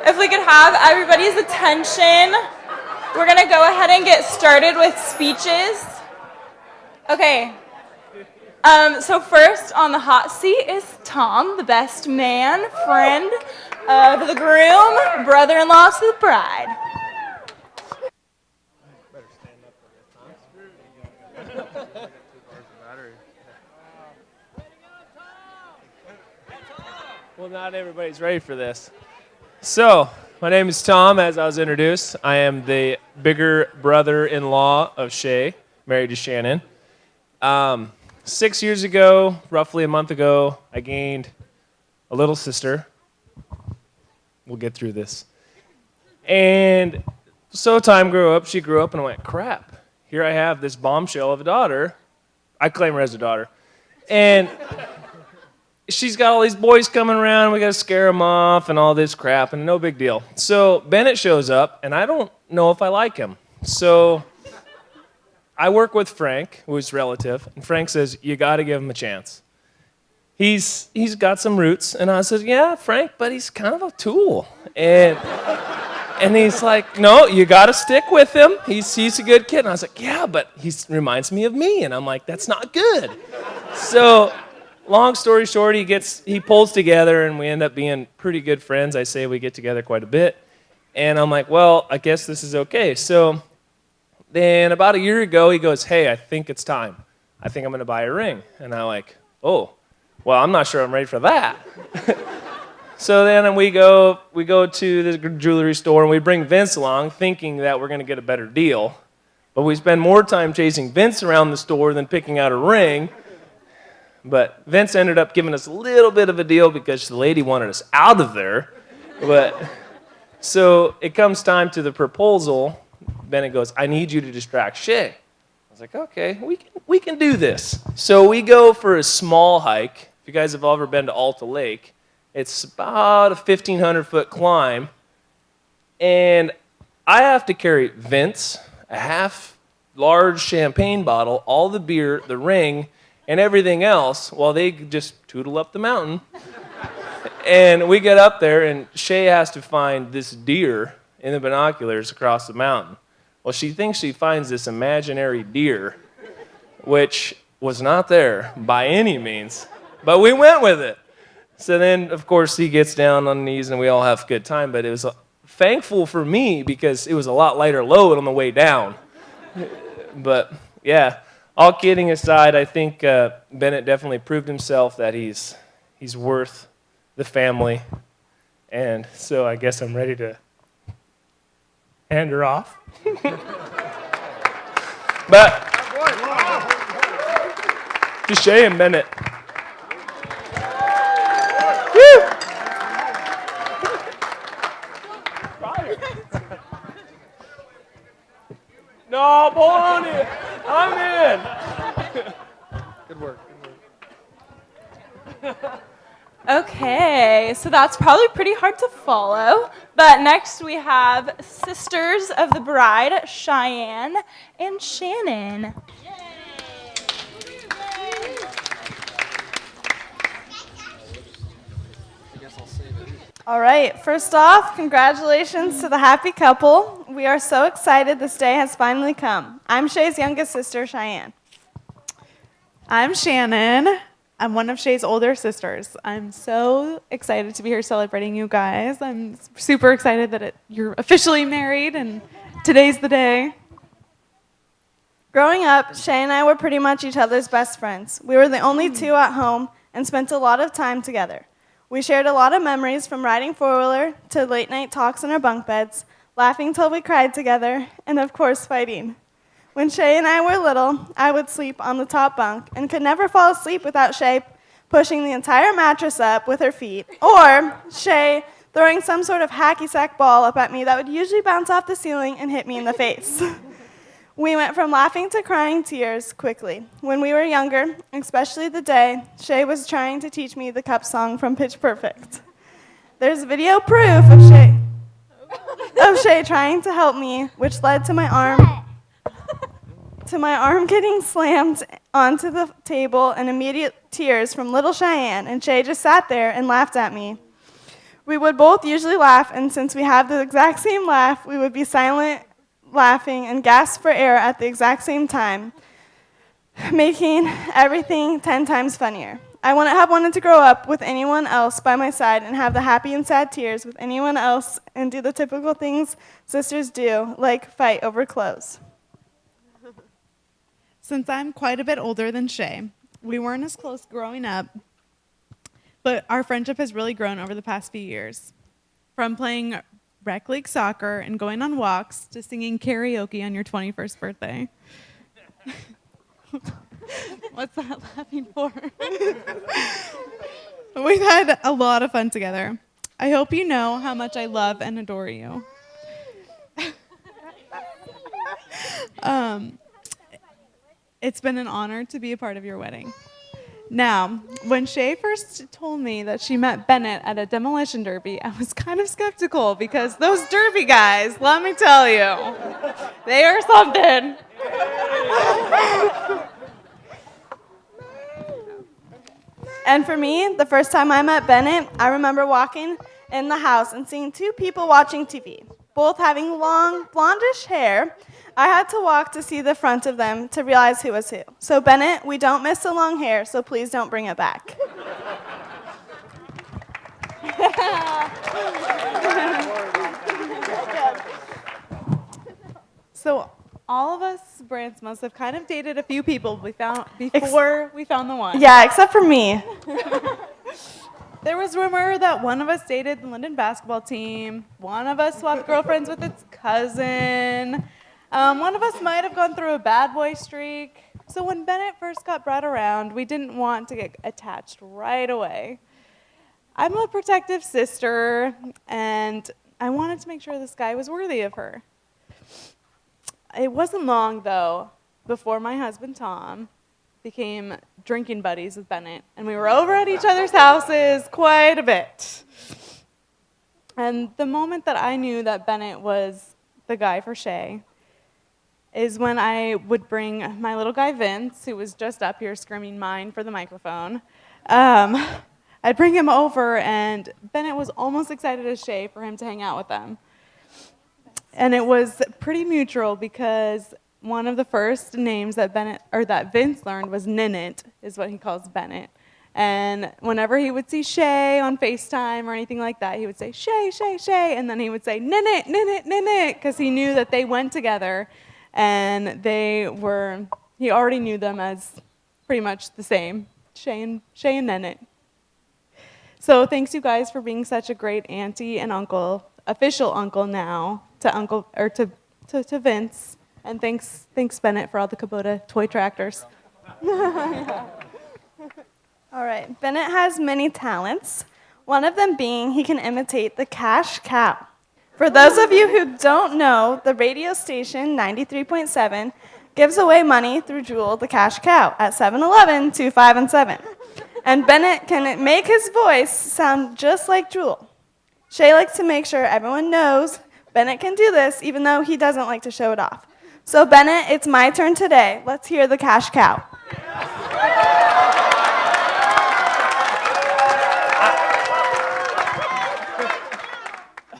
If we could have everybody's attention, we're going to go ahead and get started with speeches. Okay. So first on the hot seat is Tom, the best man, friend of the groom, brother-in-law to the bride. Well, not everybody's ready for this. So, my name is Tom, as I was introduced. I am the bigger brother-in-law of Shaye, married to Shannon. 6 years ago, roughly a month ago, I gained a little sister. We'll get through this. And so time grew up, she grew up, and I went, crap, here I have this bombshell of a daughter. I claim her as a daughter. And she's got all these boys coming around, we got to scare them off and all this crap, and no big deal. So Bennett shows up, and I don't know if I like him. So I work with Frank, who's relative, and Frank says, you got to give him a chance. He's got some roots, and I said, yeah, Frank, but he's kind of a tool. And he's like, no, you got to stick with him. He's a good kid. And I was like, yeah, but he reminds me of me. And I'm like, that's not good. So long story short, he pulls together, and we end up being pretty good friends. I say we get together quite a bit. And I'm like, well, I guess this is okay. So then about a year ago, he goes, hey, I think it's time. I think I'm going to buy a ring. And I'm like, oh, well, I'm not sure I'm ready for that. So then we go to the jewelry store, and we bring Vince along thinking that we're going to get a better deal. But we spend more time chasing Vince around the store than picking out a ring. But Vince ended up giving us a little bit of a deal because the lady wanted us out of there. But so it comes time to the proposal. Bennett goes, I need you to distract Shaye. I was like, okay, we can do this. So we go for a small hike. If you guys have ever been to Alta Lake, it's about a 1,500-foot climb. And I have to carry Vince, a half-large champagne bottle, all the beer, the ring, and everything else, while they just tootle up the mountain. And we get up there, and Shaye has to find this deer in the binoculars across the mountain. Well, she thinks she finds this imaginary deer, which was not there by any means, but we went with it. So then, of course, he gets down on the knees, and we all have a good time, but it was thankful for me because it was a lot lighter load on the way down. But, yeah. All kidding aside, I think Bennett definitely proved himself that he's worth the family. And so I guess I'm ready to hand her off. But to Shaye and Bennett. Woo! No, pull on it. I'm in. Good work. Okay, so that's probably pretty hard to follow. But next we have sisters of the bride, Cheyenne and Shannon. All right, first off, congratulations to the happy couple. We are so excited this day has finally come. I'm Shaye's youngest sister, Cheyenne. I'm Shannon. I'm one of Shaye's older sisters. I'm so excited to be here celebrating you guys. I'm super excited that you're officially married, and today's the day. Growing up, Shaye and I were pretty much each other's best friends. We were the only two at home and spent a lot of time together. We shared a lot of memories from riding four-wheeler to late-night talks in our bunk beds, laughing till we cried together, and of course, fighting. When Shaye and I were little, I would sleep on the top bunk and could never fall asleep without Shaye pushing the entire mattress up with her feet, or Shaye throwing some sort of hacky-sack ball up at me that would usually bounce off the ceiling and hit me in the face. We went from laughing to crying tears quickly. When we were younger, especially the day Shaye was trying to teach me the Cup song from Pitch Perfect. There's video proof of Shaye trying to help me, which led to my arm getting slammed onto the table and immediate tears from little Cheyenne, and Shaye just sat there and laughed at me. We would both usually laugh, and since we have the exact same laugh, we would be silent, laughing, and gasp for air at the exact same time, making everything 10 times funnier. I wouldn't have wanted to grow up with anyone else by my side and have the happy and sad tears with anyone else and do the typical things sisters do, like fight over clothes. Since I'm quite a bit older than Shaye, we weren't as close growing up, but our friendship has really grown over the past few years. From playing rec league soccer and going on walks to singing karaoke on your 21st birthday. What's that laughing for? We've had a lot of fun together. I hope you know how much I love and adore you. It's been an honor to be a part of your wedding. Now, when Shaye first told me that she met Bennett at a demolition derby, I was kind of skeptical because those derby guys, let me tell you, they are something. And for me, the first time I met Bennett, I remember walking in the house and seeing two people watching TV, both having long, blondish hair. I had to walk to see the front of them to realize who was who. So Bennett, we don't miss the long hair, so please don't bring it back. So all of us Bransmas have kind of dated a few people before we found the one. Yeah, except for me. There was rumor that one of us dated the Linden basketball team. One of us swapped girlfriends with its cousin. One of us might have gone through a bad boy streak. So when Bennett first got brought around, we didn't want to get attached right away. I'm a protective sister, and I wanted to make sure this guy was worthy of her. It wasn't long, though, before my husband, Tom, became drinking buddies with Bennett, and we were over at each other's houses quite a bit. And the moment that I knew that Bennett was the guy for Shaye is when I would bring my little guy, Vince, who was just up here screaming mine for the microphone. I'd bring him over, and Bennett was almost excited as Shaye for him to hang out with them. And it was pretty mutual because one of the first names that Vince learned was Ninit, is what he calls Bennett. And whenever he would see Shaye on FaceTime or anything like that, he would say, Shaye, Shaye, Shaye, and then he would say, Ninit, Ninit, Ninit, because he knew that they went together, and he already knew them as pretty much the same, Shaye and Ninit. So thanks you guys for being such a great auntie and uncle, official uncle now, to Vince. And thanks Bennett for all the Kubota toy tractors. All right, Bennett has many talents, one of them being he can imitate the cash cow. For those of you who don't know, the radio station 93.7 gives away money through Jewel the cash cow at 7-Eleven, 2, 5, and 7. And Bennett can make his voice sound just like Jewel. Shaye likes to make sure everyone knows Bennett can do this, even though he doesn't like to show it off. So Bennett, it's my turn today. Let's hear the cash cow.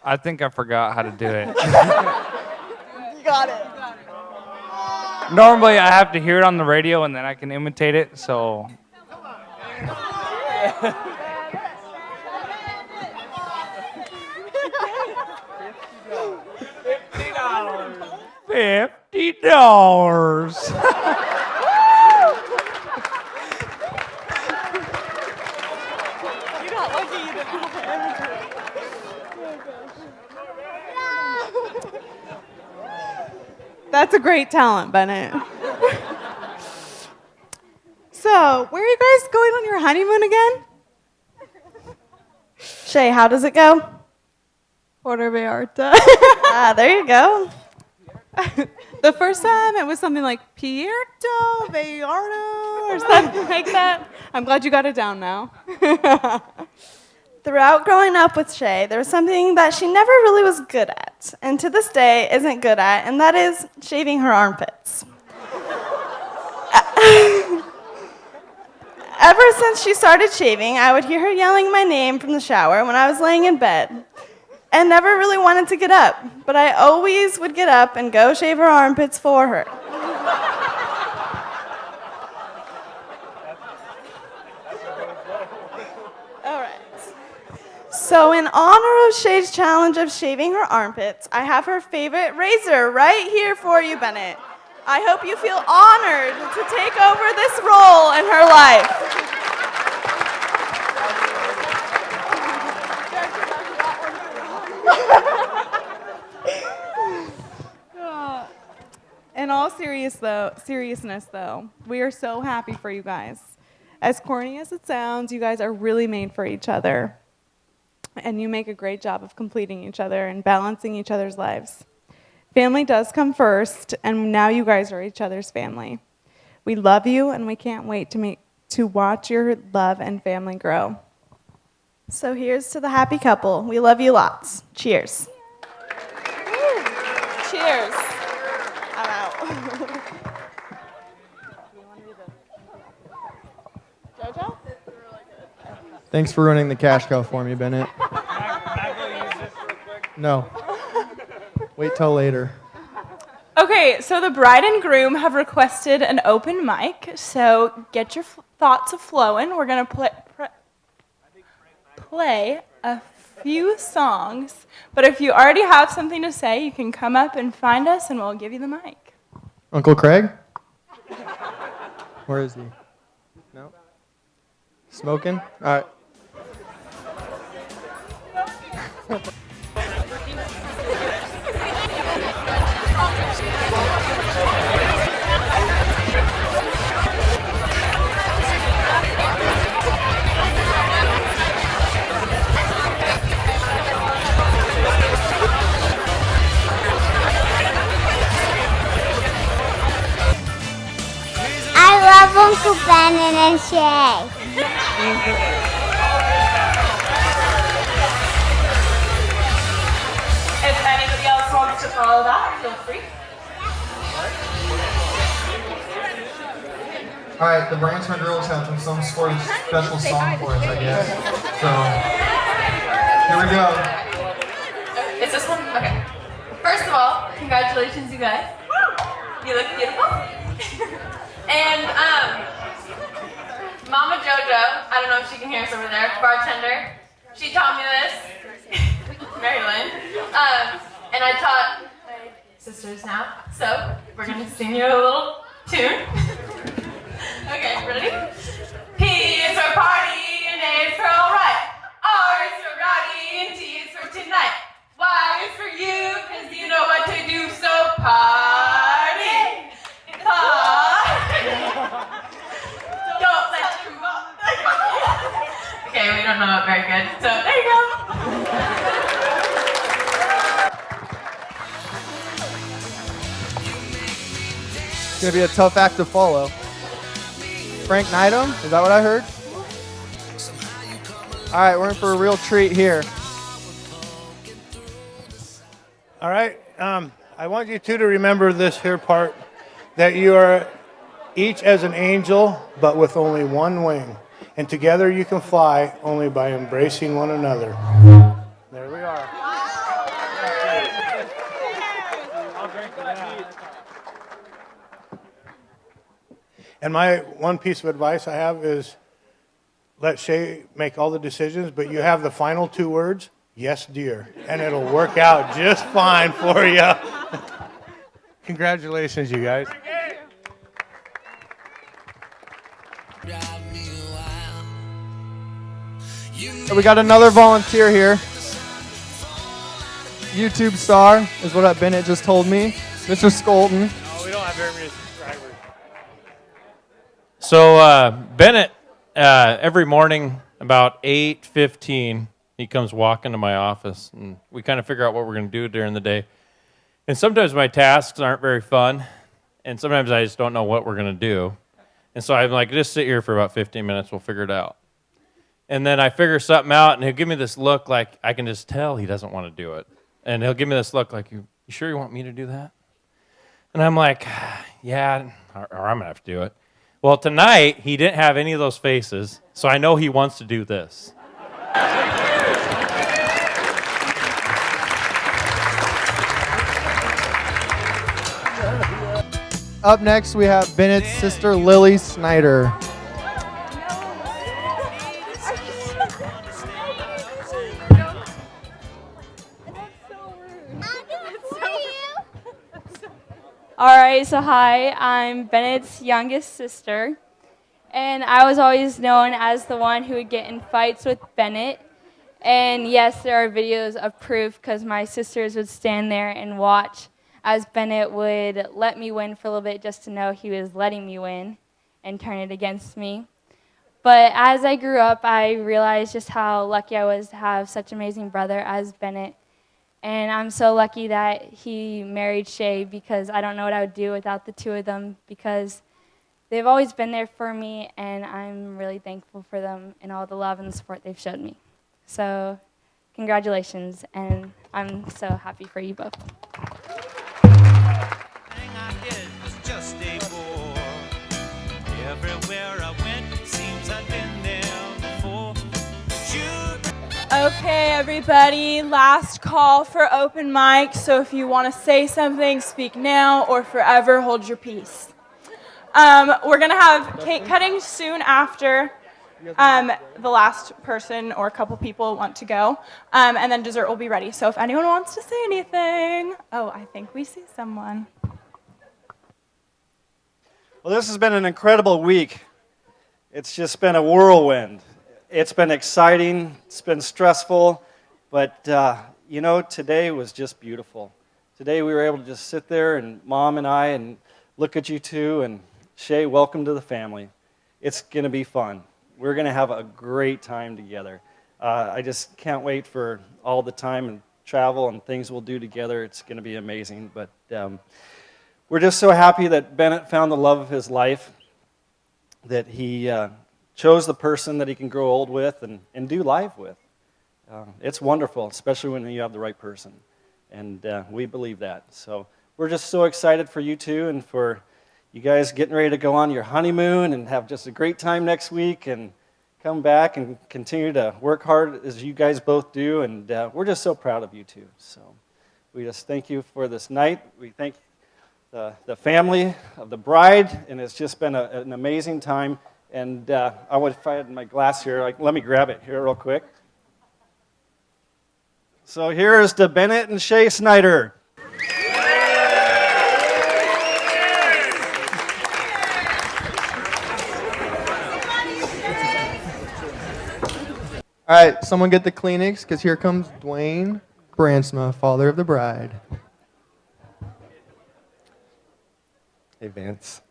I think I forgot how to do it. You got it. Normally I have to hear it on the radio and then I can imitate it, so. $50. You got lucky you didn't have to imitate. That's a great talent, Bennett. So, where are you guys going on your honeymoon again? Shaye, how does it go? Puerto Vallarta. There you go. The first time it was something like Puerto Vallarta or something like that. I'm glad you got it down now. Throughout growing up with Shaye, there was something that she never really was good at, and to this day isn't good at, and that is shaving her armpits. Ever since she started shaving, I would hear her yelling my name from the shower when I was laying in bed, and never really wanted to get up, but I always would get up and go shave her armpits for her. All right. So in honor of Shaye's challenge of shaving her armpits, I have her favorite razor right here for you, Bennett. I hope you feel honored to take over this role in her life. In all seriousness, though, we are so happy for you guys. As corny as it sounds, you guys are really made for each other. And you make a great job of completing each other and balancing each other's lives. Family does come first, and now you guys are each other's family. We love you, and we can't wait to watch your love and family grow. So here's to the happy couple. We love you lots. Cheers. Cheers. I'm out. Jojo? Thanks for running the cash cow for me, Bennett. No. Wait till later. Okay, so the bride and groom have requested an open mic, so get your thoughts flowing. We're going to play a few songs, but if you already have something to say, you can come up and find us, and we'll give you the mic. Uncle Craig? Where is he? No? Smoking? All right. I love Uncle Bennett and Shaye. If anybody else wants to follow that, feel free. All right, the Branchman girls have some sort of special song for us, I guess. So, here we go. Is this one? Okay. First of all, congratulations, you guys. You look beautiful. And Mama Jojo, I don't know if she can hear us over there, bartender, she taught me this, Mary Lynn, and I taught my sisters now, so we're going to sing you a little tune. Okay, ready? P is for party, and A is for alright, R is for rowdy, and T is for tonight, Y is for you, cause you know what to do, so party! Don't let your Okay, we don't know it very good, so there you go. It's going to be a tough act to follow. Frank Neidham? Is that what I heard? All right, we're in for a real treat here. All right, I want you two to remember this here part, that you are each as an angel, but with only one wing. And together you can fly only by embracing one another. There we are. And my one piece of advice I have is let Shaye make all the decisions, but you have the final two words, yes, dear, and it'll work out just fine for you. Congratulations, you guys. We got another volunteer here. YouTube star is what Bennett just told me. Mr. Skolton. No, we don't have very many subscribers. So Bennett, every morning about 8:15, he comes walking to my office, and we kind of figure out what we're going to do during the day. And sometimes my tasks aren't very fun, and sometimes I just don't know what we're going to do. And so I'm like, just sit here for about 15 minutes, we'll figure it out. And then I figure something out, and he'll give me this look like I can just tell he doesn't want to do it. And he'll give me this look like, you sure you want me to do that? And I'm like, yeah, or I'm going to have to do it. Well, tonight, he didn't have any of those faces, so I know he wants to do this. Up next, we have Bennett's sister, Lily Snyder. All right, so hi, I'm Bennett's youngest sister, and I was always known as the one who would get in fights with Bennett. And yes, there are videos of proof because my sisters would stand there and watch as Bennett would let me win for a little bit just to know he was letting me win and turn it against me. But as I grew up, I realized just how lucky I was to have such an amazing brother as Bennett. And I'm so lucky that he married Shaye because I don't know what I would do without the two of them because they've always been there for me, and I'm really thankful for them and all the love and the support they've showed me. So congratulations, and I'm so happy for you both. Okay, everybody, last call for open mic. So if you want to say something, speak now or forever hold your peace. We're going to have cake cutting soon after the last person or a couple people want to go. And then dessert will be ready. So if anyone wants to say anything. Oh, I think we see someone. Well, this has been an incredible week. It's just been a whirlwind. It's been exciting, it's been stressful, but today was just beautiful. Today we were able to just sit there and Mom and I and look at you two and Shaye, welcome to the family. It's going to be fun. We're going to have a great time together. I just can't wait for all the time and travel and things we'll do together. It's going to be amazing, but we're just so happy that Bennett found the love of his life, that he chose the person that he can grow old with and do life with. It's wonderful, especially when you have the right person. And we believe that. So we're just so excited for you two and for you guys getting ready to go on your honeymoon and have just a great time next week and come back and continue to work hard as you guys both do. And we're just so proud of you two. So we just thank you for this night. We thank the family of the bride, and it's just been an amazing time. And I would, if I had my glass here, let me grab it here real quick. So here is to Bennett and Shaye Snyder. All right, someone get the Kleenex, because here comes Dwayne Bransma, father of the bride. Hey, Vince.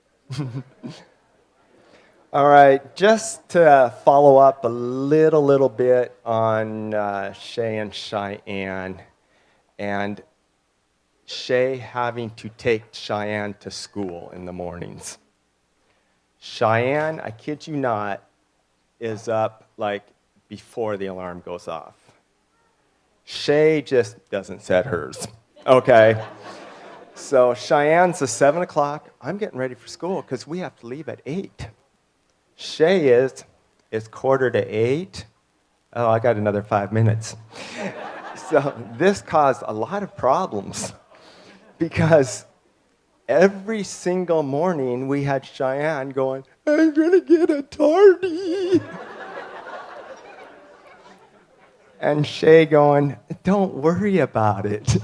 All right, just to follow up a little bit on Shaye and Cheyenne, and Shaye having to take Cheyenne to school in the mornings. Cheyenne, I kid you not, is up before the alarm goes off. Shaye just doesn't set hers, okay? So Cheyenne's at 7 o'clock. I'm getting ready for school because we have to leave at 8. Shaye is 7:45. Oh, I got another 5 minutes. So this caused a lot of problems because every single morning we had Cheyenne going, I'm going to get a tardy. And Shaye going, don't worry about it,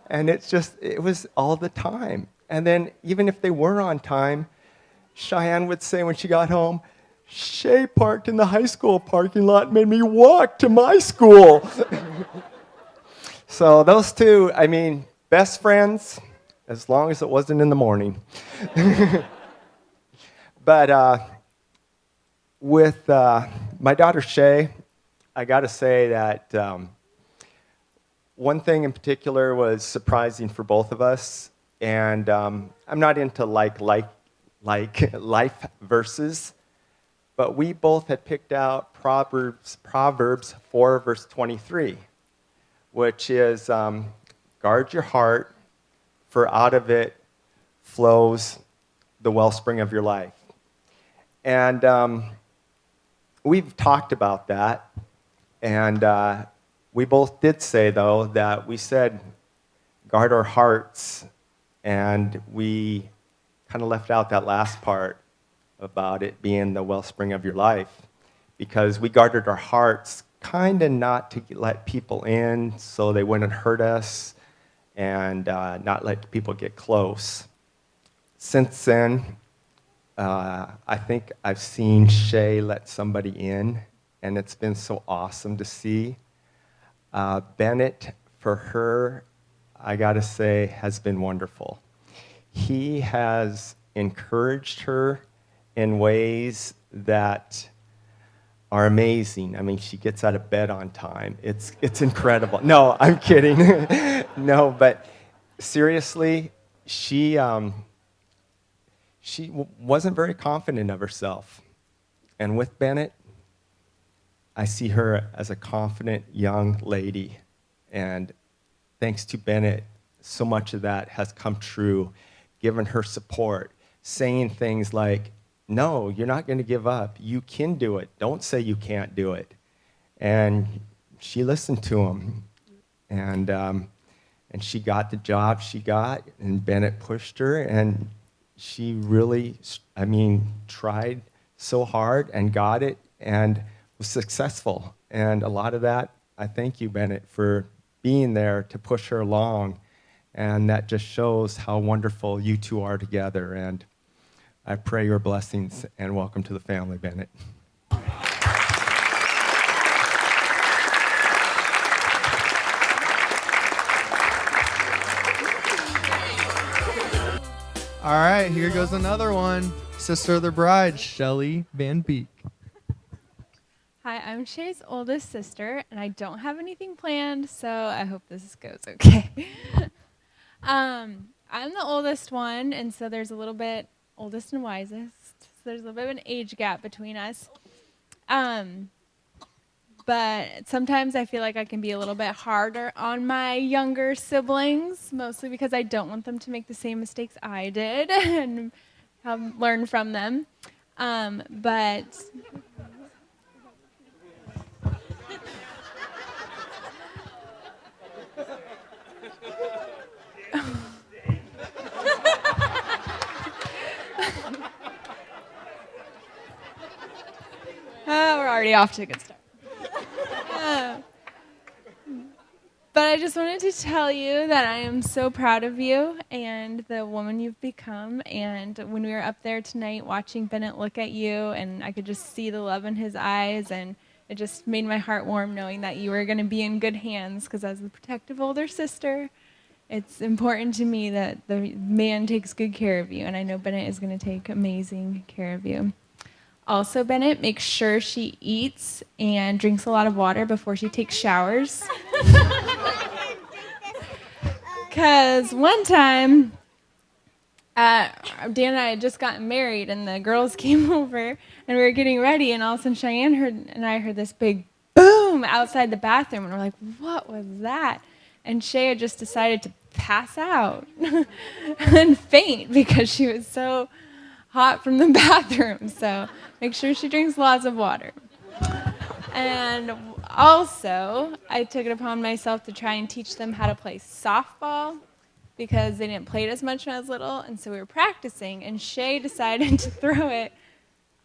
And it was all the time. And then even if they were on time, Cheyenne would say when she got home, Shaye parked in the high school parking lot and made me walk to my school. So those two, best friends, as long as it wasn't in the morning. But with my daughter Shaye, I got to say that one thing in particular was surprising for both of us. And I'm not into life verses, but we both had picked out Proverbs 4, verse 23, which is guard your heart, for out of it flows the wellspring of your life. And we've talked about that. And we both did say, though, that we said, guard our hearts. And we kind of left out that last part about it being the wellspring of your life, because we guarded our hearts kind of not to let people in so they wouldn't hurt us and not let people get close. Since then, I think I've seen Shaye let somebody in, and it's been so awesome to see. Bennett, for her, I gotta say, has been wonderful. He has encouraged her in ways that are amazing. I mean, she gets out of bed on time. It's incredible. No, I'm kidding. No, but seriously, she wasn't very confident of herself. And with Bennett, I see her as a confident young lady. And thanks to Bennett, so much of that has come true, giving her support, saying things like, no, you're not going to give up. You can do it. Don't say you can't do it. And she listened to him. And she got the job she got, and Bennett pushed her, and she really, tried so hard and got it and was successful. And a lot of that, I thank you, Bennett, for being there to push her along. And that just shows how wonderful you two are together. And I pray your blessings, and welcome to the family, Bennett. All right, here goes another one. Sister of the bride, Shelly Van Beek. Hi, I'm Shaye's oldest sister, and I don't have anything planned, so I hope this goes okay. I'm the oldest one, and so there's a little bit oldest and wisest. So there's a little bit of an age gap between us. But sometimes I feel like I can be a little bit harder on my younger siblings, mostly because I don't want them to make the same mistakes I did and learn from them. But we're already off to a good start. But I just wanted to tell you that I am so proud of you and the woman you've become. And when we were up there tonight watching Bennett look at you, and I could just see the love in his eyes, and it just made my heart warm knowing that you were going to be in good hands, because as the protective older sister, it's important to me that the man takes good care of you, and I know Bennett is going to take amazing care of you. Also, Bennett, make sure she eats and drinks a lot of water before she takes showers. Because one time, Dan and I had just gotten married, and the girls came over, and we were getting ready, and all of a sudden Cheyenne and I heard this big boom outside the bathroom, and we're like, what was that? And Shaye had just decided to pass out and faint because she was so hot from the bathroom. So make sure she drinks lots of water. And also, I took it upon myself to try and teach them how to play softball, because they didn't play it as much when I was little, and so we were practicing, and Shaye decided to throw it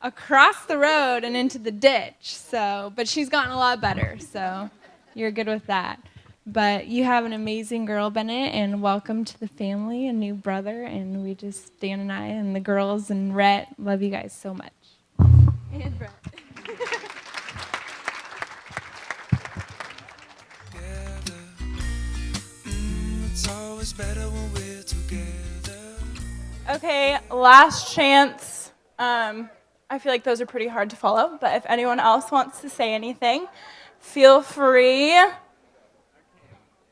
across the road and into the ditch. But she's gotten a lot better, so you're good with that. But you have an amazing girl, Bennett, and welcome to the family, a new brother, and Dan and I and the girls and Rhett love you guys so much. And Brett. It's always better when we're together. Okay, last chance. I feel like those are pretty hard to follow, but if anyone else wants to say anything, feel free.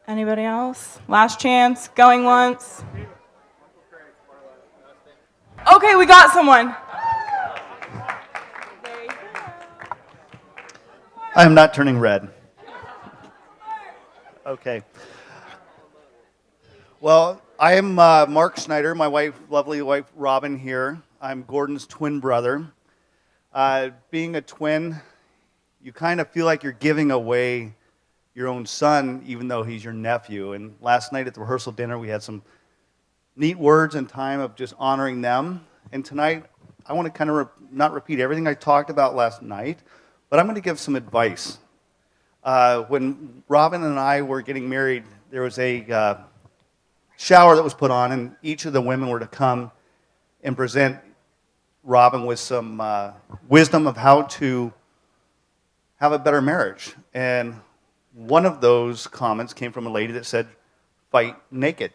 Anybody else? Last chance, going once. Okay, we got someone. I am not turning red. Okay. Well, I am Mark Snyder, my wife, lovely wife Robin here. I'm Gordon's twin brother. Being a twin, you kind of feel like you're giving away your own son, even though he's your nephew. And last night at the rehearsal dinner, we had some neat words and time of just honoring them. And tonight, I want to kind of not repeat everything I talked about last night, but I'm going to give some advice. When Robin and I were getting married, there was a shower that was put on, and each of the women were to come and present Robin with some wisdom of how to have a better marriage. And one of those comments came from a lady that said, "Fight naked."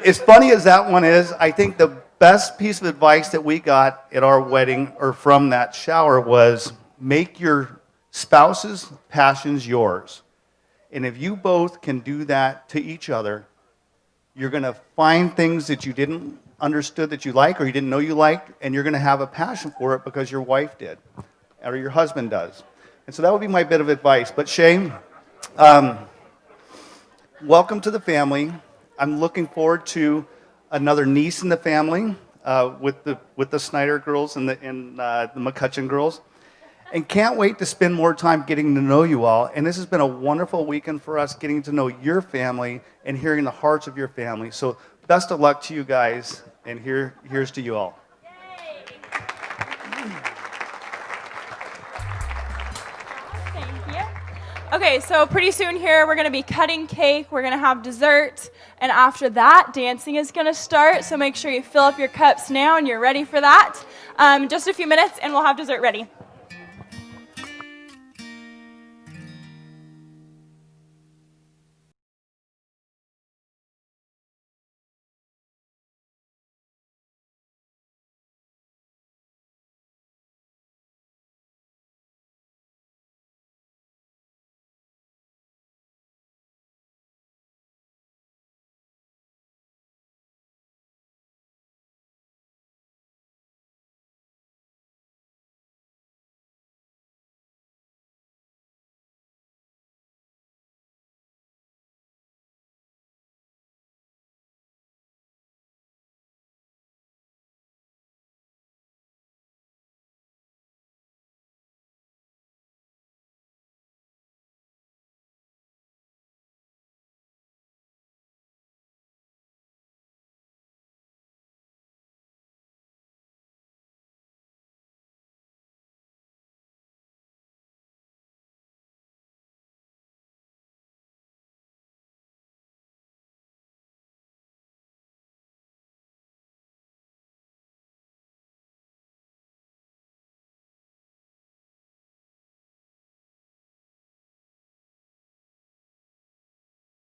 As funny as that one is, I think the best piece of advice that we got at our wedding or from that shower was make your spouse's passions yours. And if you both can do that to each other, you're going to find things that you didn't understood that you like or you didn't know you liked, and you're going to have a passion for it because your wife did or your husband does. And so that would be my bit of advice. But Shaye, welcome to the family. I'm looking forward to another niece in the family with the Snyder girls and the McCutcheon girls. And can't wait to spend more time getting to know you all. And this has been a wonderful weekend for us, getting to know your family and hearing the hearts of your family. So best of luck to you guys, and here's to you all. Okay, so pretty soon here we're going to be cutting cake, we're going to have dessert, and after that, dancing is going to start. So make sure you fill up your cups now and you're ready for that. Just a few minutes and we'll have dessert ready.